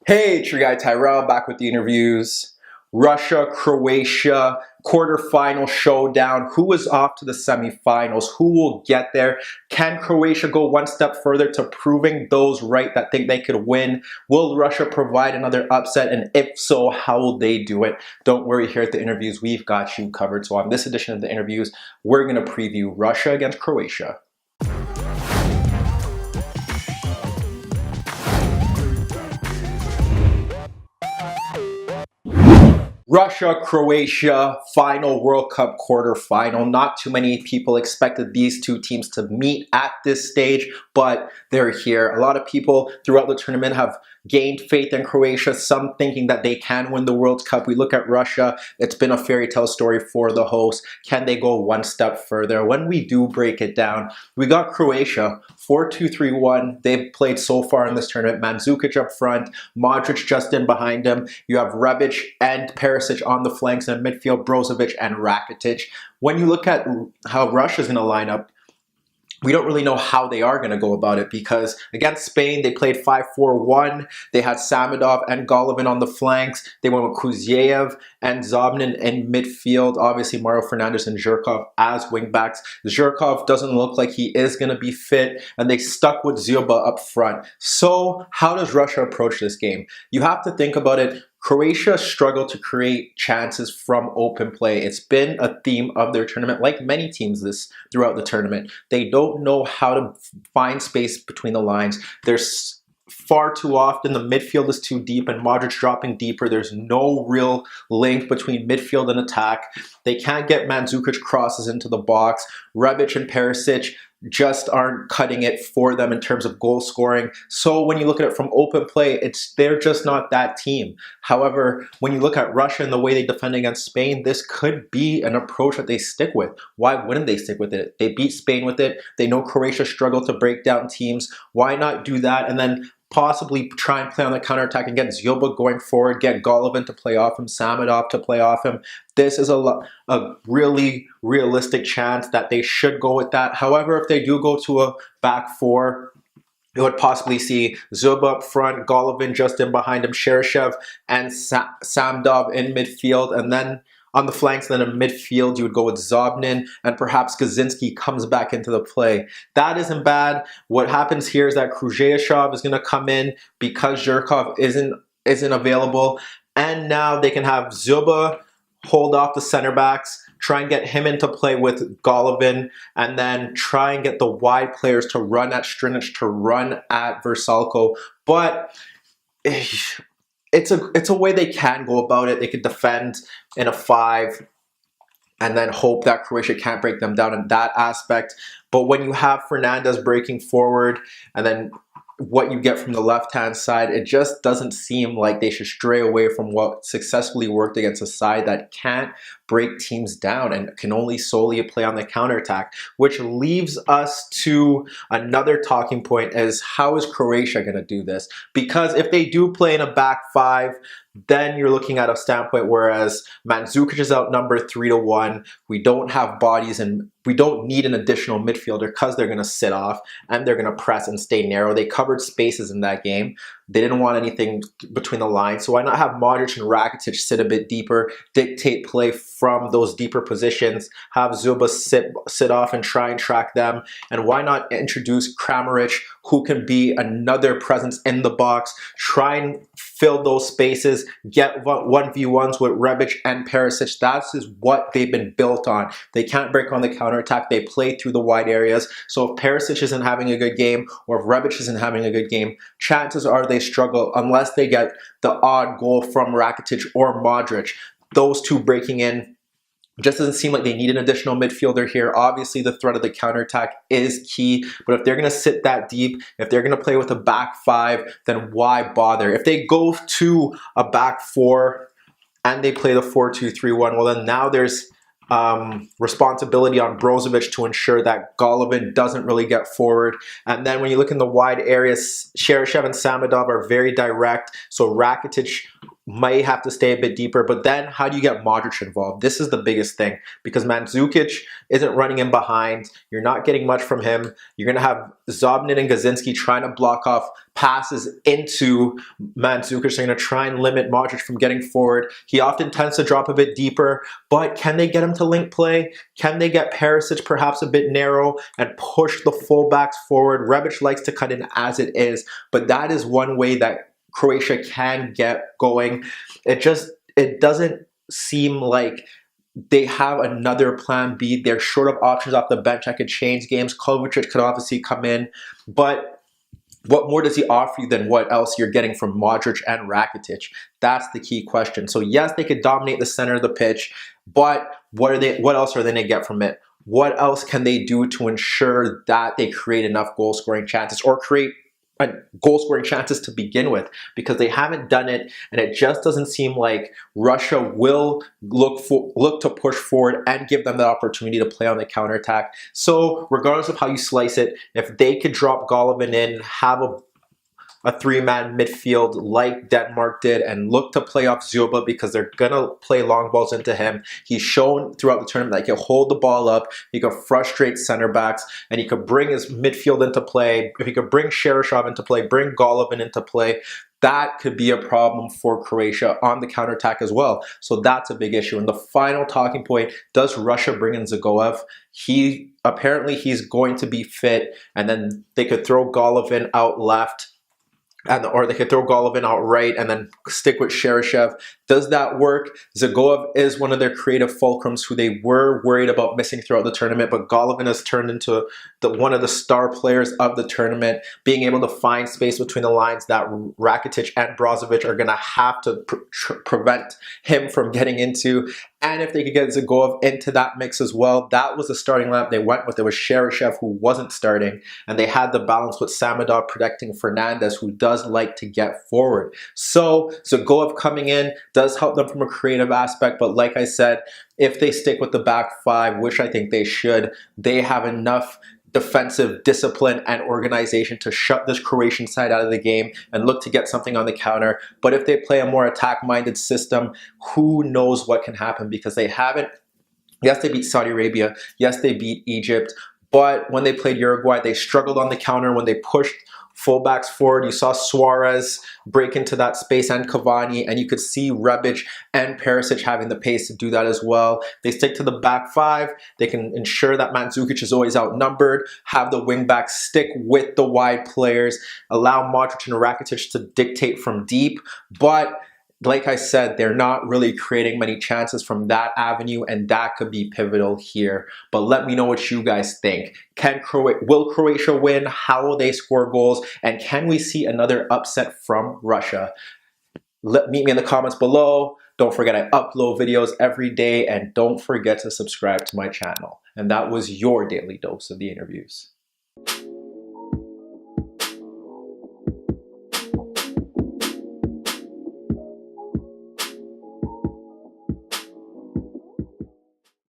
Hey, it's your guy Tyrrell back with the interviews. Russia, Croatia, quarterfinal showdown. Who is off to the semifinals? Who will get there? Can Croatia go one step further to proving those right that think they could win? Will Russia provide another upset? And if so, how will they do it? Don't worry, here at the interviews, we've got you covered. So on this edition of the interviews, we're going to preview Russia against Croatia. Russia, Croatia, final World Cup quarterfinal. Not too many people expected these two teams to meet at this stage, but they're here. A lot of people throughout the tournament have gained faith in Croatia, some thinking that they can win the World Cup. We look at Russia, it's been a fairy tale story for the host. Can they go one step further? When we do break it down, we got Croatia 4-2-3-1. They've played so far in this tournament. Mandzukic up front, Modric just in behind him. You have Rebic and Perisic on the flanks, and midfield Brozovic and Rakitic. When you look at how Russia's going to line up, we don't really know how they are going to go about it because against Spain, they played 5-4-1. They had Samedov and Golovin on the flanks. They went with Kuzyev and Zobnin in midfield. Obviously, Mario Fernandes and Zhirkov as wingbacks. Zhirkov doesn't look like he is going to be fit, and they stuck with Dzyuba up front. So how does Russia approach this game? You have to think about it. Croatia struggled to create chances from open play. It's been a theme of their tournament, like many teams throughout the tournament. They don't know how to find space between the lines. There's far too often the midfield is too deep and Modric dropping deeper. There's no real link between midfield and attack. They can't get Mandzukic crosses into the box. Rebic and Perisic just aren't cutting it for them in terms of goal scoring. So when you look at it from open play, they're just not that team. However, when you look at Russia and the way they defend against Spain, this could be an approach that they stick with. Why wouldn't they stick with it? They beat Spain with it. They know Croatia struggled to break down teams. Why not do that and then possibly try and play on the counterattack and get Dzyuba going forward, get Golovin to play off him, Samedov to play off him. This is a really realistic chance that they should go with that. However, if they do go to a back four, you would possibly see Dzyuba up front, Golovin just in behind him, Cheryshev and Samedov in midfield, and then on the flanks, then in midfield, you would go with Zobnin, and perhaps Kaczynski comes back into the play. That isn't bad. What happens here is that Kuzyev is going to come in because Zhirkov isn't available, and now they can have Dzyuba hold off the center backs, try and get him into play with Golovin, and then try and get the wide players to run at Strinic, to run at Vrsaljko. But it's a way they can go about it. They could defend in a 5 and then hope that Croatia can't break them down in that aspect. But when you have Fernandes breaking forward and then what you get from the left-hand side, it just doesn't seem like they should stray away from what successfully worked against a side that can't break teams down and can only solely play on the counterattack, which leaves us to another talking point is how is Croatia going to do this? Because if they do play in a back 5, then you're looking at a standpoint whereas Mandzukic is outnumbered 3-1. We don't have bodies and we don't need an additional midfielder because they're going to sit off and they're going to press and stay narrow. They covered spaces in that game. They didn't want anything between the lines. So why not have Modric and Rakitic sit a bit deeper, dictate play from those deeper positions, have Dzyuba sit off and try and track them. And why not introduce Kramaric, who can be another presence in the box, try and fill those spaces, get 1v1s with Rebic and Perisic. That is what they've been built on. They can't break on the counterattack. They play through the wide areas. So if Perisic isn't having a good game or if Rebic isn't having a good game, chances are they struggle unless they get the odd goal from Rakitic or Modric. Those two breaking in just doesn't seem like they need an additional midfielder here. Obviously, the threat of the counterattack is key, but if they're going to sit that deep, if they're going to play with a back 5, then why bother? If they go to a back 4 and they play the 4-2-3-1, well then now there's responsibility on Brozovic to ensure that Golovin doesn't really get forward. And then when you look in the wide areas, Cheryshev and Samedov are very direct, so Rakitic might have to stay a bit deeper. But then how do you get Modric involved? This is the biggest thing because Mandzukic isn't running in behind. You're not getting much from him. You're going to have Zobnin and Kaczynski trying to block off passes into Mandzukic. They're going to try and limit Modric from getting forward. He often tends to drop a bit deeper, but can they get him to link play? Can they get Perisic perhaps a bit narrow and push the fullbacks forward? Rebic likes to cut in as it is, but that is one way that Croatia can get going. It doesn't seem like they have another plan B. They're short of options off the bench. I could change games. Kovacic could obviously come in, but what more does he offer you than what else you're getting from Modric and Rakitic? That's the key question. So yes, they could dominate the center of the pitch, but what else are they going to get from it? What else can they do to ensure that they create enough goal-scoring chances or create goal-scoring chances to begin with? Because they haven't done it, and it just doesn't seem like Russia will look to push forward and give them the opportunity to play on the counterattack. So regardless of how you slice it, if they could drop Golovin in, have a three-man midfield like Denmark did, and look to play off Zuba because they're going to play long balls into him. He's shown throughout the tournament that he can hold the ball up, he can frustrate center backs, and he could bring his midfield into play. If he could bring Cheryshev into play, bring Golovin into play, that could be a problem for Croatia on the counterattack as well. So that's a big issue. And the final talking point, does Russia bring in Dzagoev? Apparently he's going to be fit, and then they could throw Golovin out left, or they could throw Golovin out right and then stick with Cheryshev. Does that work? Dzagoev is one of their creative fulcrums who they were worried about missing throughout the tournament, but Golovin has turned into one of the star players of the tournament, being able to find space between the lines that Rakitic and Brozovic are going to have to prevent him from getting into. And if they could get Dzagoev into that mix as well, that was the starting lineup they went with. It was Cheryshev, who wasn't starting, and they had the balance with Samadov protecting Fernandez, who does like to get forward. So Dzagoev coming in does help them from a creative aspect, but like I said, if they stick with the back five, which I think they should, they have enough defensive discipline and organization to shut this Croatian side out of the game and look to get something on the counter. But if they play a more attack-minded system, who knows what can happen, because they haven't. Yes, they beat Saudi Arabia. Yes, they beat Egypt. But when they played Uruguay, they struggled on the counter when they pushed fullbacks forward. You saw Suarez break into that space and Cavani, and you could see Rebic and Perisic having the pace to do that as well. They stick to the back five. They can ensure that Mandzukic is always outnumbered, have the wingbacks stick with the wide players, allow Modric and Rakitic to dictate from deep, but like I said, they're not really creating many chances from that avenue, and that could be pivotal here. But let me know what you guys think. Will Croatia win? How will they score goals? And can we see another upset from Russia? Meet me in the comments below. Don't forget, I upload videos every day, and don't forget to subscribe to my channel. And that was your daily dose of the interviews.